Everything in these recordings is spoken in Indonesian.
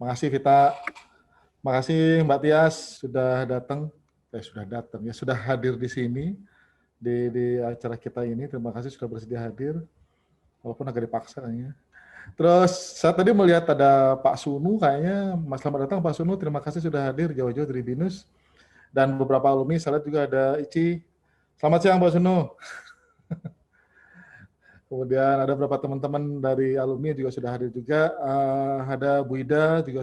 Makasih Vita, makasih Mbak Tias sudah datang, sudah hadir di sini di acara kita ini. Terima kasih sudah bersedia hadir, walaupun agak dipaksa ya. Terus saya tadi melihat ada Pak Sunu, kayaknya Mas selamat datang Pak Sunu. Terima kasih sudah hadir jauh-jauh dari BINUS dan beberapa alumni. Saya lihat juga ada Ici. Selamat siang Pak Sunu. Kemudian ada beberapa teman-teman dari alumni juga sudah hadir juga. Ada Bu Ida juga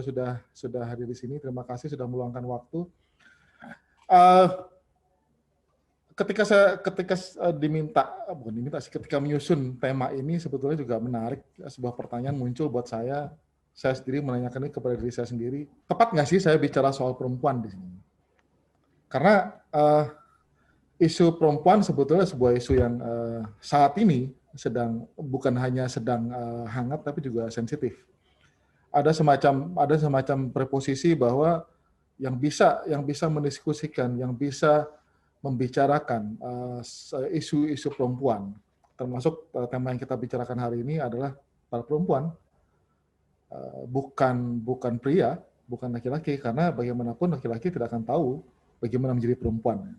sudah hadir di sini. Terima kasih sudah meluangkan waktu. Ketika menyusun tema ini sebetulnya juga menarik. Sebuah pertanyaan muncul buat saya. Saya sendiri menanyakan ini kepada diri saya sendiri. Tepat nggak sih saya bicara soal perempuan di sini? Karena isu perempuan sebetulnya sebuah isu yang saat ini bukan hanya sedang hangat tapi juga sensitif. Ada semacam preposisi bahwa yang bisa mendiskusikan, yang bisa membicarakan isu-isu perempuan, termasuk tema yang kita bicarakan hari ini adalah para perempuan, bukan pria, bukan laki-laki, karena bagaimanapun laki-laki tidak akan tahu bagaimana menjadi perempuan.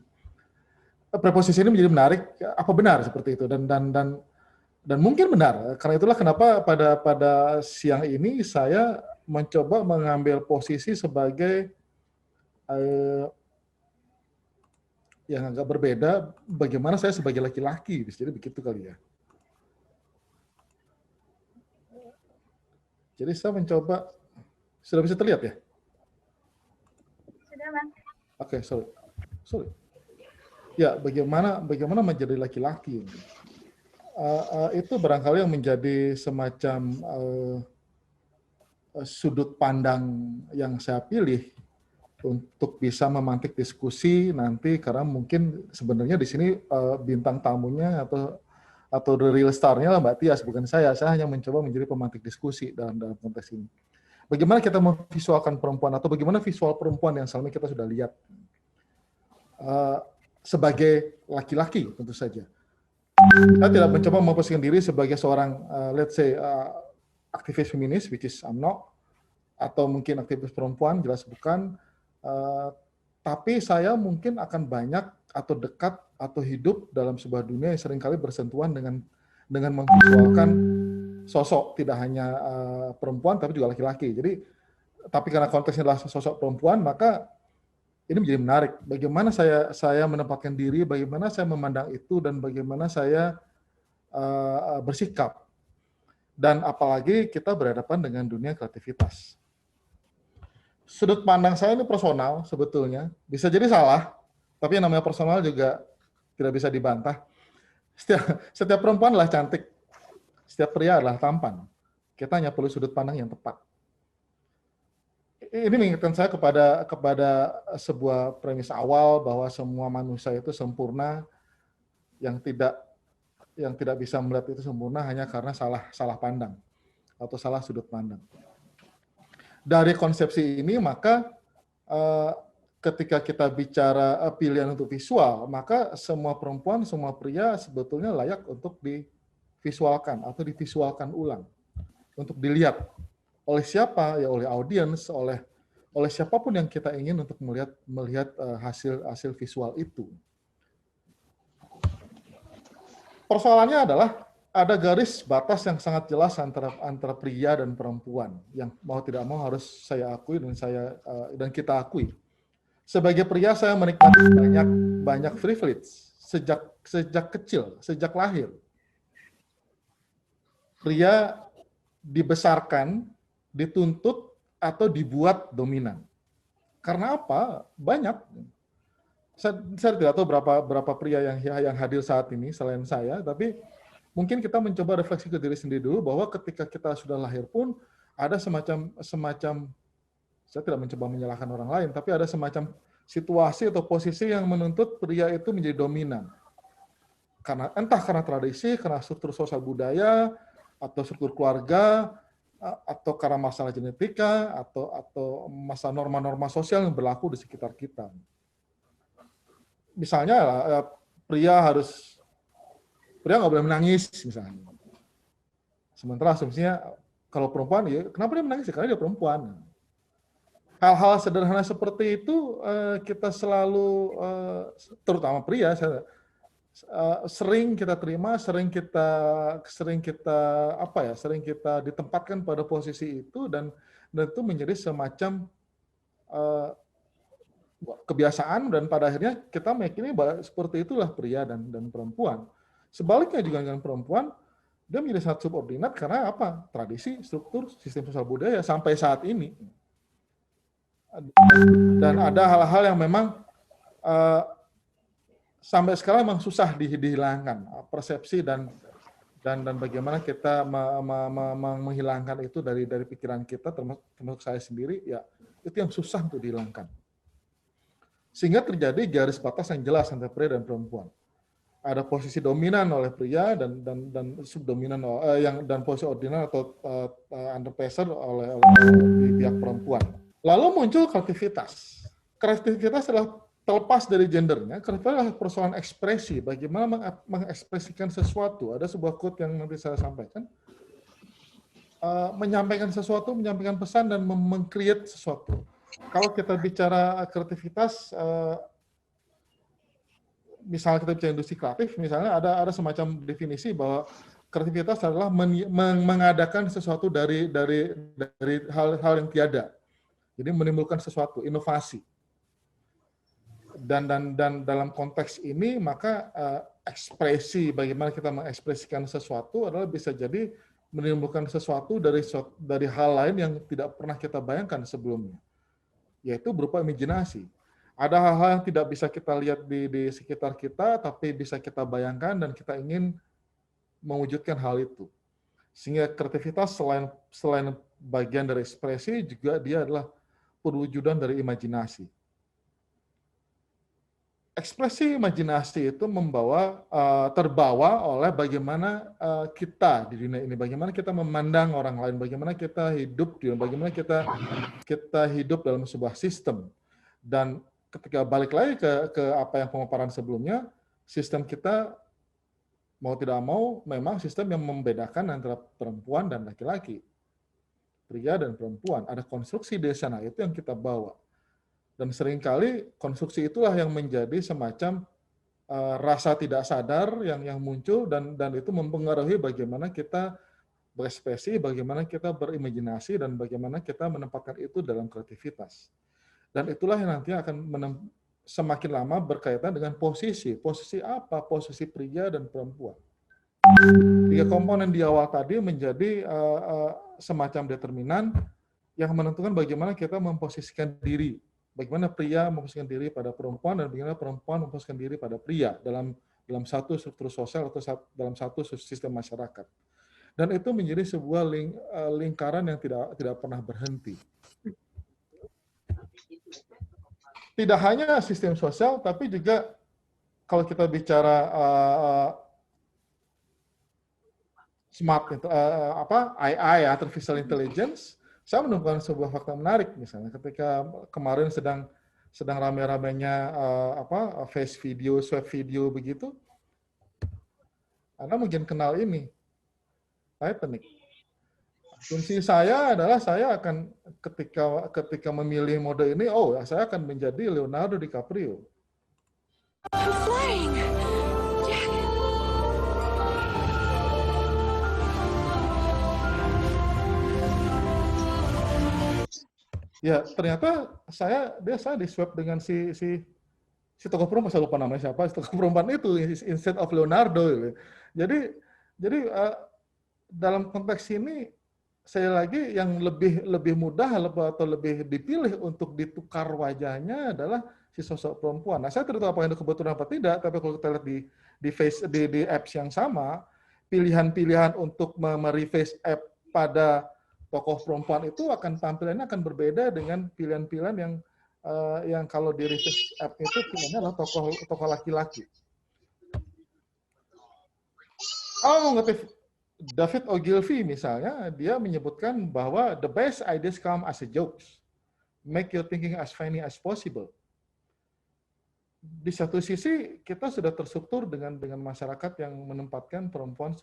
Preposisi ini menjadi menarik. Apa benar seperti itu? Dan mungkin benar. Karena itulah kenapa pada siang ini saya mencoba mengambil posisi sebagai yang agak berbeda. Bagaimana saya sebagai laki-laki? Jadi begitu kali ya. Jadi saya mencoba. Sudah bisa terlihat ya? Sudah, Bang. Oke, sorry. Ya, bagaimana menjadi laki-laki? Itu barangkali yang menjadi semacam sudut pandang yang saya pilih untuk bisa memantik diskusi nanti, karena mungkin sebenarnya di sini bintang tamunya atau the real star-nya lah Mbak Tias, bukan saya. Saya hanya mencoba menjadi pemantik diskusi dalam konteks ini. Bagaimana kita memvisualkan perempuan atau bagaimana visual perempuan yang selama kita sudah lihat sebagai laki-laki tentu saja. Saya tidak mencoba memposisikan diri sebagai seorang, let's say, aktivis feminis, which is I'm not, atau mungkin aktivis perempuan, jelas bukan. Tapi saya mungkin akan banyak atau dekat atau hidup dalam sebuah dunia yang seringkali bersentuhan dengan memvisualkan sosok tidak hanya perempuan tapi juga laki-laki. Jadi, tapi karena konteksnya adalah sosok perempuan, maka ini menjadi menarik. Bagaimana saya menempatkan diri, bagaimana saya memandang itu, dan bagaimana saya bersikap. Dan apalagi kita berhadapan dengan dunia kreativitas. Sudut pandang saya ini personal sebetulnya. Bisa jadi salah, tapi yang namanya personal juga tidak bisa dibantah. Setiap perempuan adalah cantik. Setiap pria adalah tampan. Kita hanya perlu sudut pandang yang tepat. Ini mengingatkan saya kepada sebuah premis awal bahwa semua manusia itu sempurna, yang tidak bisa melihat itu sempurna hanya karena salah pandang atau salah sudut pandang. Dari konsepsi ini maka ketika kita bicara pilihan untuk visual, maka semua perempuan, semua pria sebetulnya layak untuk divisualkan atau divisualkan ulang, untuk dilihat. Oleh siapa? Ya oleh audiens, oleh siapapun yang kita ingin untuk melihat hasil visual itu. Persoalannya adalah ada garis batas yang sangat jelas antara pria dan perempuan yang mau tidak mau harus saya akui dan kita akui. Sebagai pria saya menikmati banyak privilege sejak kecil, sejak lahir. Pria dibesarkan, dituntut atau dibuat dominan. Karena apa? Banyak. Saya tidak tahu berapa pria yang hadir saat ini selain saya, tapi mungkin kita mencoba refleksi ke diri sendiri dulu bahwa ketika kita sudah lahir pun ada semacam saya tidak mencoba menyalahkan orang lain, tapi ada semacam situasi atau posisi yang menuntut pria itu menjadi dominan. Entah karena tradisi, karena struktur sosial budaya, atau struktur keluarga, atau karena masalah genetika, atau masalah norma-norma sosial yang berlaku di sekitar kita. Misalnya pria nggak boleh menangis misalnya. Sementara asumsinya kalau perempuan, ya kenapa dia menangis? Karena dia perempuan. hal-hal sederhana seperti itu kita selalu, terutama pria, sering kita terima, sering kita apa ya, sering kita ditempatkan pada posisi itu, dan itu menjadi semacam kebiasaan, dan pada akhirnya kita meyakini bahwa seperti itulah pria dan perempuan. Sebaliknya juga dengan perempuan, dia menjadi sangat subordinat karena apa? Tradisi, struktur, sistem sosial budaya sampai saat ini. Dan ada hal-hal yang memang sampai sekarang memang susah dihilangkan, persepsi dan bagaimana kita menghilangkan itu dari pikiran kita, termasuk saya sendiri, ya itu yang susah untuk dihilangkan. Sehingga terjadi garis batas yang jelas antara pria dan perempuan. Ada posisi dominan oleh pria dan subdominan dan posisi ordinan atau under pressure oleh pihak perempuan. Lalu muncul kreativitas. Kreativitas adalah terlepas dari gendernya, kreativitas adalah persoalan ekspresi, bagaimana mengekspresikan sesuatu. Ada sebuah quote yang nanti saya sampaikan, menyampaikan sesuatu, menyampaikan pesan, dan meng-create sesuatu. Kalau kita bicara kreativitas, misalnya kita bicara industri kreatif, misalnya ada semacam definisi bahwa kreativitas adalah mengadakan sesuatu dari hal-hal yang tiada. Jadi menimbulkan sesuatu, inovasi. Dan dalam konteks ini, maka ekspresi, bagaimana kita mengekspresikan sesuatu adalah bisa jadi menimbulkan sesuatu dari hal lain yang tidak pernah kita bayangkan sebelumnya, yaitu berupa imajinasi. Ada hal-hal yang tidak bisa kita lihat di sekitar kita, tapi bisa kita bayangkan dan kita ingin mewujudkan hal itu. Sehingga kreativitas selain bagian dari ekspresi, juga dia adalah perwujudan dari imajinasi. Ekspresi imajinasi itu terbawa oleh bagaimana kita di dunia ini, bagaimana kita memandang orang lain, bagaimana kita hidup, bagaimana kita hidup dalam sebuah sistem. Dan ketika balik lagi ke apa yang pemaparan sebelumnya, sistem kita mau tidak mau memang sistem yang membedakan antara perempuan dan laki-laki, pria dan perempuan. Ada konstruksi di sana, itu yang kita bawa. Dan seringkali konstruksi itulah yang menjadi semacam rasa tidak sadar yang muncul, dan itu mempengaruhi bagaimana kita berekspresi, bagaimana kita berimajinasi, dan bagaimana kita menempatkan itu dalam kreativitas. Dan itulah yang nanti akan semakin lama berkaitan dengan posisi. Posisi apa? Posisi pria dan perempuan. 3 komponen di awal tadi menjadi semacam determinan yang menentukan bagaimana kita memposisikan diri. Bagaimana pria memposisikan diri pada perempuan, dan bagaimana perempuan memposisikan diri pada pria dalam satu struktur sosial atau dalam satu sistem masyarakat. Dan itu menjadi sebuah lingkaran yang tidak pernah berhenti. Tidak hanya sistem sosial, tapi juga kalau kita bicara smart, AI, artificial intelligence, saya menemukan sebuah fakta menarik. Misalnya ketika kemarin sedang rame-ramenya face video, swab video begitu, Anda mungkin kenal ini, Titanic. Kunci saya adalah saya akan ketika memilih mode ini, saya akan menjadi Leonardo DiCaprio. Ya, ternyata saya di swap dengan si tokoh perempuan, saya lupa namanya siapa, tokoh perempuan itu instead of Leonardo. Jadi dalam konteks ini, saya lagi yang lebih mudah atau lebih dipilih untuk ditukar wajahnya adalah si sosok perempuan. Nah, saya tidak tahu apakah itu kebetulan apa tidak, tapi kalau kita lihat di apps yang sama, pilihan-pilihan untuk mereface app pada tokoh perempuan itu tampilannya akan berbeda dengan pilihan-pilihan yang kalau di reface app itu pilihannya adalah tokoh laki-laki. Kalau motif David Ogilvy misalnya, dia menyebutkan bahwa the best ideas come as a jokes. Make your thinking as funny as possible. Di satu sisi, kita sudah terstruktur dengan masyarakat yang menempatkan perempuan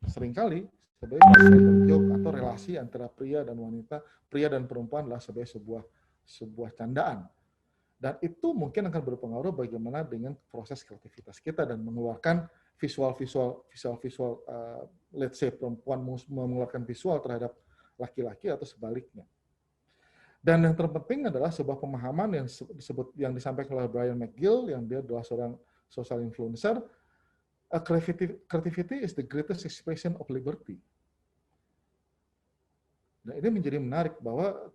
seringkali sebagai bagian joke atau relasi antara pria dan wanita, pria dan perempuan adalah sebagai sebuah sebuah candaan. Dan itu mungkin akan berpengaruh bagaimana dengan proses kreativitas kita dan mengeluarkan visual, let's say perempuan mengeluarkan visual terhadap laki-laki atau sebaliknya. Dan yang terpenting adalah sebuah pemahaman yang disampaikan oleh Brian McGill, yang dia adalah seorang social influencer. Creativity is the greatest expression of liberty. Nah, ini menjadi menarik bahwa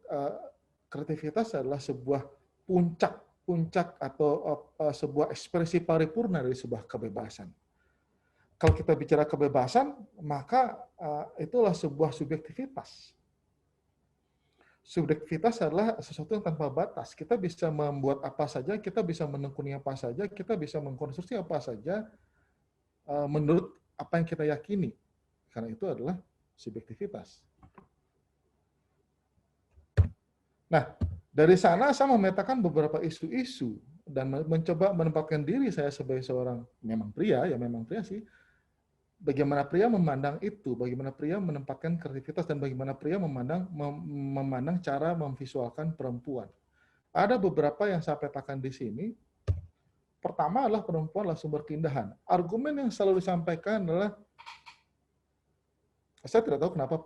kreativitas adalah sebuah puncak atau sebuah ekspresi paripurna dari sebuah kebebasan. Kalau kita bicara kebebasan, maka itulah sebuah subjektivitas. Subjektivitas adalah sesuatu yang tanpa batas. Kita bisa membuat apa saja, kita bisa menekuni apa saja, kita bisa mengkonstruksi apa saja menurut apa yang kita yakini. Karena itu adalah subjektivitas. Nah, dari sana saya memetakan beberapa isu-isu dan mencoba menempatkan diri saya sebagai seorang memang pria sih. Bagaimana pria memandang itu, bagaimana pria menempatkan kreativitas dan bagaimana pria memandang cara memvisualkan perempuan. Ada beberapa yang saya petakan di sini. Pertama adalah perempuan adalah sumber keindahan. Argumen yang selalu disampaikan adalah, saya tidak tahu kenapa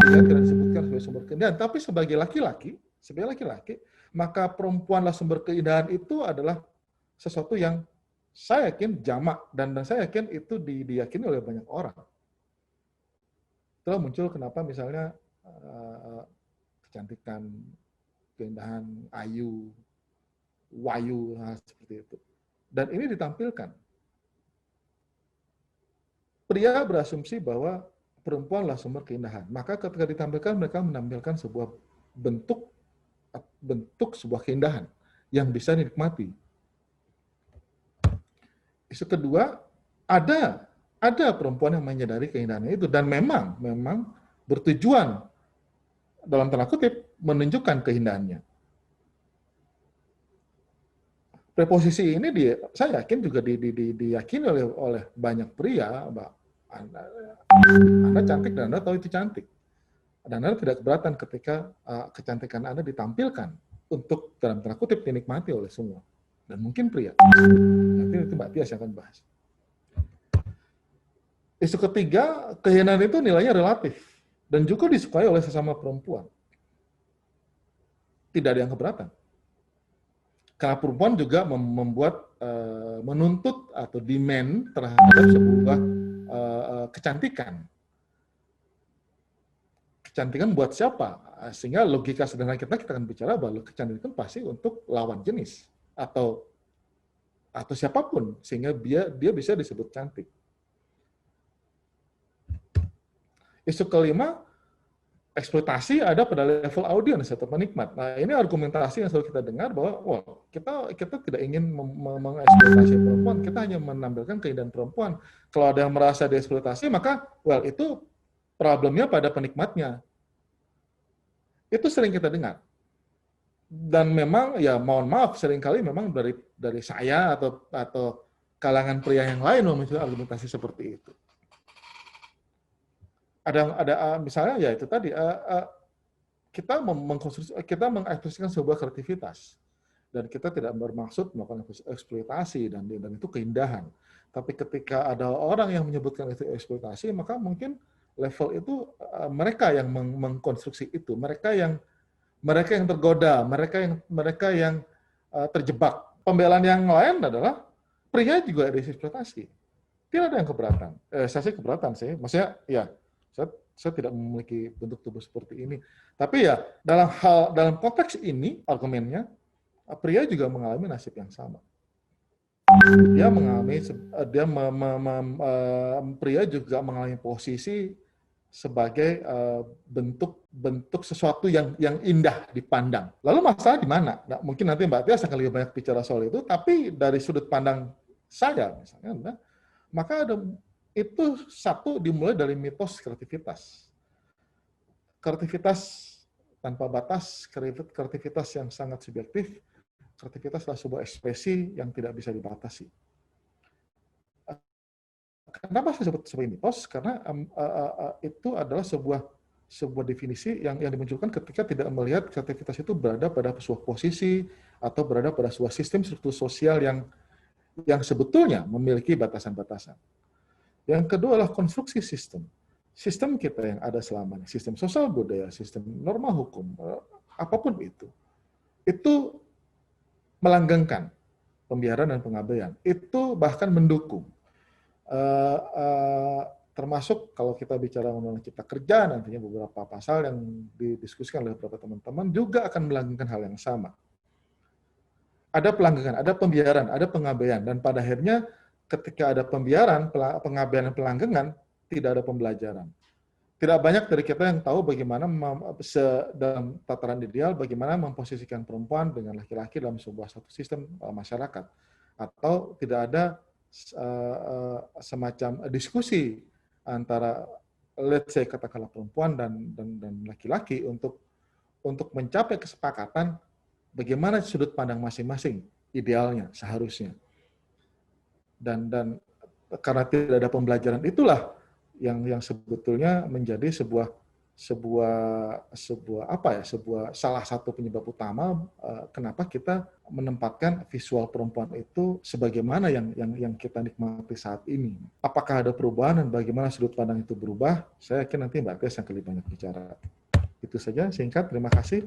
pria tidak disebutkan sebagai sumber keindahan, tapi sebagai laki-laki, maka perempuanlah sumber keindahan itu adalah sesuatu yang saya yakin jamak, dan saya yakin itu diyakini oleh banyak orang. Itulah muncul kenapa misalnya kecantikan, keindahan, ayu, wayu, seperti itu. Dan ini ditampilkan. Pria berasumsi bahwa perempuanlah sumber keindahan. Maka ketika ditampilkan, mereka menampilkan sebuah bentuk sebuah keindahan yang bisa dinikmati. Isu kedua, ada perempuan yang menyadari keindahannya itu dan memang bertujuan dalam tanda kutip menunjukkan keindahannya. Preposisi ini saya yakin juga diyakini oleh banyak pria, Mbak. Anda cantik dan Anda tahu itu cantik. Dan Anda tidak keberatan ketika kecantikan Anda ditampilkan untuk dalam tanda kutip dinikmati oleh semua. Dan mungkin pria. Nanti itu Mbak Tias yang akan bahas. Isu ketiga, keindahan itu nilainya relatif dan juga disukai oleh sesama perempuan. Tidak ada yang keberatan. Karena perempuan juga menuntut atau demand terhadap sebuah kecantikan. Kecantikan buat siapa? Sehingga logika sederhana kita akan bicara bahwa kecantikan pasti untuk lawan jenis atau siapapun, sehingga dia bisa disebut cantik. Isu kelima, eksploitasi ada pada level audiens atau penikmat. Nah, ini argumentasi yang selalu kita dengar bahwa kita tidak ingin mengeksploitasi perempuan, kita hanya menampilkan keindahan perempuan. Kalau ada yang merasa dieksploitasi, maka itu problemnya pada penikmatnya. Itu sering kita dengar. Dan memang ya mohon maaf seringkali memang dari saya atau kalangan pria yang lain memunculkan argumentasi seperti itu. Ada misalnya ya itu tadi kita mengekspresikan sebuah kreativitas dan kita tidak bermaksud melakukan eksploitasi dan itu keindahan. Tapi ketika ada orang yang menyebutkan itu eksploitasi, maka mungkin level itu mereka yang mengkonstruksi itu, mereka yang tergoda, mereka yang terjebak. Pembelaan yang lain adalah pria juga ada eksploitasi. Tidak ada yang keberatan. Saya sih keberatan sih. Maksudnya ya saya tidak memiliki bentuk tubuh seperti ini. Tapi ya dalam konteks ini argumennya pria juga mengalami nasib yang sama. Pria juga mengalami posisi sebagai bentuk sesuatu yang indah dipandang. Lalu masalah di mana? Nah, mungkin nanti Mbak Tias akan lebih banyak bicara soal itu, tapi dari sudut pandang saya misalnya, maka itu satu dimulai dari mitos kreativitas. Kreativitas tanpa batas, kreativitas yang sangat subjektif, kreativitas adalah sebuah ekspresi yang tidak bisa dibatasi. Kenapa saya sebut sebagai mitos? Karena itu adalah sebuah sebuah definisi yang dimunculkan ketika tidak melihat kreativitas itu berada pada sebuah posisi atau berada pada sebuah sistem struktur sosial yang sebetulnya memiliki batasan-batasan. Yang kedua adalah konstruksi sistem. Sistem kita yang ada selama ini, sistem sosial budaya, sistem norma hukum, apapun itu melanggengkan pembiaran dan pengabaian. Itu bahkan mendukung. Termasuk kalau kita bicara undang-undang cipta kerja, nantinya beberapa pasal yang didiskusikan oleh beberapa teman-teman juga akan melanggengkan hal yang sama. Ada pelanggengan, ada pembiaran, ada pengabaian, dan pada akhirnya ketika ada pembiaran, pengabaian dan pelanggengan, tidak ada pembelajaran. Tidak banyak dari kita yang tahu bagaimana dalam tataran ideal, bagaimana memposisikan perempuan dengan laki-laki dalam sebuah satu sistem masyarakat. Atau tidak ada semacam diskusi antara, let's say, katakanlah perempuan dan laki-laki untuk mencapai kesepakatan bagaimana sudut pandang masing-masing idealnya seharusnya. Dan karena tidak ada pembelajaran itulah yang sebetulnya menjadi sebuah salah satu penyebab utama kenapa kita menempatkan visual perempuan itu sebagaimana yang kita nikmati saat ini. Apakah ada perubahan dan bagaimana sudut pandang itu berubah? Saya yakin nanti Mbak Tes yang lebih banyak bicara. Itu saja singkat, terima kasih.